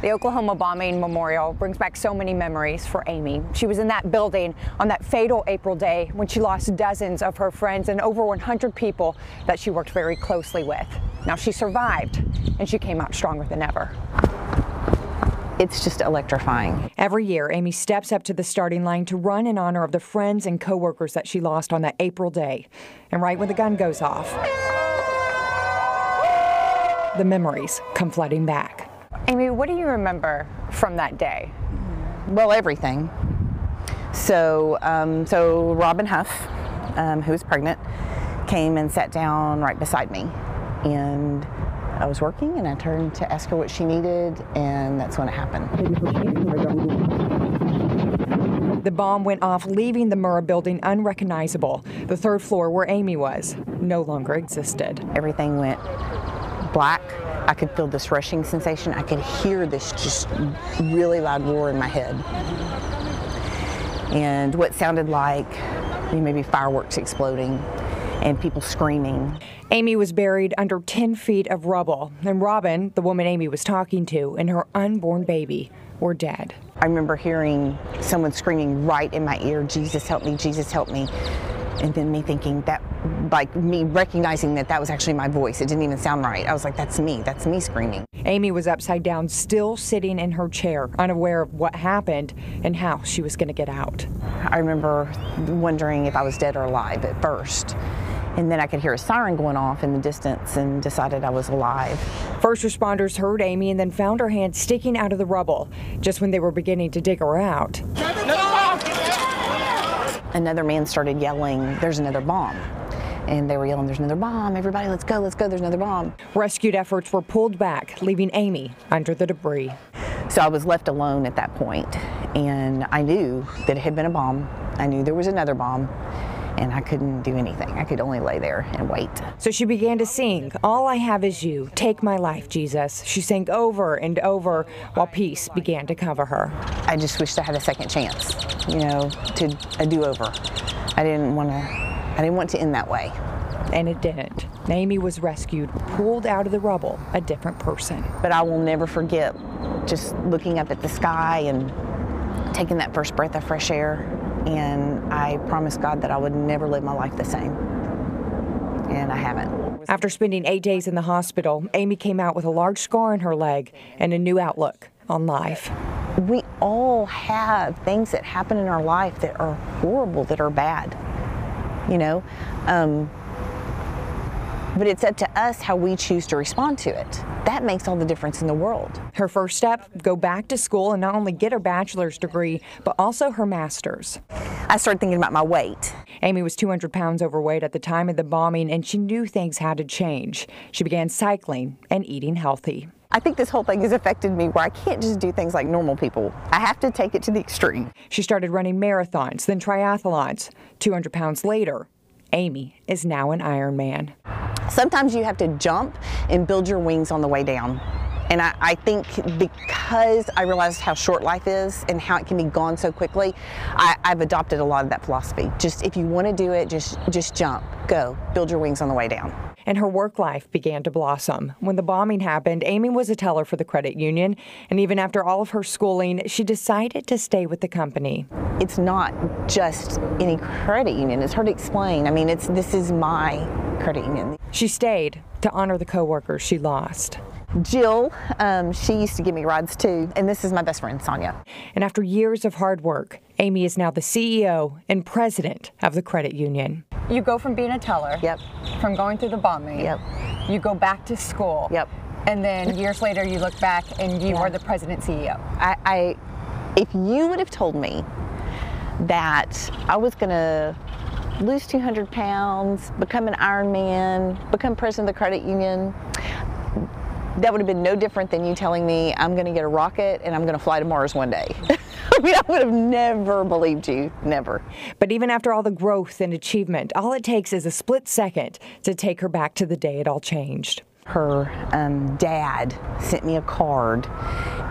The Oklahoma bombing memorial brings back so many memories for Amy. She was in that building on that fatal April day when she lost dozens of her friends and over 100 people that she worked very closely with. Now she survived and she came out stronger than ever. It's just electrifying. Every year, Amy steps up to the starting line to run in honor of the friends and coworkers that she lost on that April day. And right when the gun goes off, the memories come flooding back. Amy, what do you remember from that day? Well, everything. So Robin Huff, who was pregnant, came and sat down right beside me. And I was working and I turned to ask her what she needed, and that's when it happened. The bomb went off, leaving the Murrah building unrecognizable. The third floor where Amy was no longer existed. Everything went black. I could feel this rushing sensation. I could hear this just really loud roar in my head. And what sounded like maybe fireworks exploding and people screaming. Amy was buried under 10 feet of rubble, and Robin, the woman Amy was talking to, and her unborn baby were dead. I remember hearing someone screaming right in my ear, "Jesus, help me, Jesus, help me." And then me thinking that, like me recognizing that that was actually my voice. It didn't even sound right. I was like, that's me screaming. Amy was upside down, still sitting in her chair, unaware of what happened and how she was going to get out. I remember wondering if I was dead or alive at first. And then I could hear a siren going off in the distance and decided I was alive. First responders heard Amy and then found her hand sticking out of the rubble just when they were beginning to dig her out. Another man started yelling, "There's another bomb." And they were yelling, "There's another bomb. Everybody, let's go, there's another bomb." Rescue efforts were pulled back, leaving Amy under the debris. So I was left alone at that point, and I knew that it had been a bomb. I knew there was another bomb. And I couldn't do anything. I could only lay there and wait. So she began to sing, "All I have is you, take my life, Jesus." She sang over and over while peace began to cover her. I just wished I had a second chance, to a do-over. I didn't want to end that way. And it didn't. Amy was rescued, pulled out of the rubble, a different person. But I will never forget just looking up at the sky and taking that first breath of fresh air. And I promised God that I would never live my life the same. And I haven't. After spending 8 days in the hospital, Amy came out with a large scar in her leg and a new outlook on life. We all have things that happen in our life that are horrible, that are bad, but it's up to us how we choose to respond to it. That makes all the difference in the world. Her first step, go back to school and not only get her bachelor's degree, but also her master's. I started thinking about my weight. Amy was 200 pounds overweight at the time of the bombing, and she knew things had to change. She began cycling and eating healthy. I think this whole thing has affected me where I can't just do things like normal people. I have to take it to the extreme. She started running marathons, then triathlons. 200 pounds later, Amy is now an Ironman. Sometimes you have to jump and build your wings on the way down. And I think because I realized how short life is and how it can be gone so quickly, I've adopted a lot of that philosophy. Just if you want to do it, just jump, go, build your wings on the way down. And her work life began to blossom. When the bombing happened, Amy was a teller for the credit union, and even after all of her schooling, she decided to stay with the company. It's not just any credit union. It's hard to explain. I mean, this is my credit union. She stayed to honor the coworkers she lost. Jill, she used to give me rides too, and this is my best friend, Sonia. And after years of hard work, Amy is now the CEO and president of the credit union. You go from being a teller, yep, from going through the bombing, yep, you go back to school, yep, and then years later you look back and you are the president CEO. If you would have told me that I was going to lose 200 pounds, become an Ironman, become president of the credit union, that would have been no different than you telling me I'm going to get a rocket and I'm going to fly to Mars one day. I mean, I would have never believed you, never. But even after all the growth and achievement, all it takes is a split second to take her back to the day it all changed. Her dad sent me a card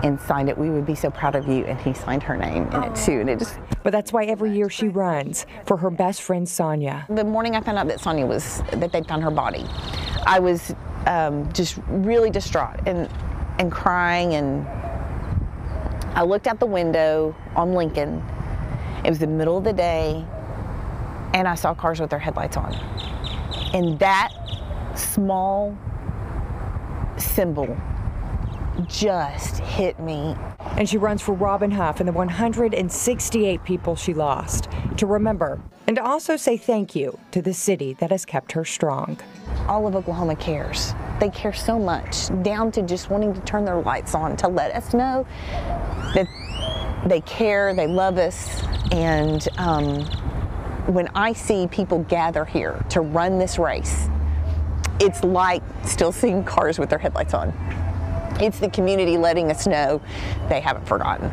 and signed it. "We would be so proud of you," and he signed her name in it too. And it just. But that's why every year she runs for her best friend Sonia. The morning I found out that Sonia that they'd found her body, I was just really distraught and crying and I looked out the window on Lincoln. It was the middle of the day, and I saw cars with their headlights on. And that small symbol just hit me. And she runs for Robin Huff and the 168 people she lost, to remember and to also say thank you to the city that has kept her strong. All of Oklahoma cares. They care so much, down to just wanting to turn their lights on to let us know that they care, they love us. And when I see people gather here to run this race, it's like still seeing cars with their headlights on. It's the community letting us know they haven't forgotten.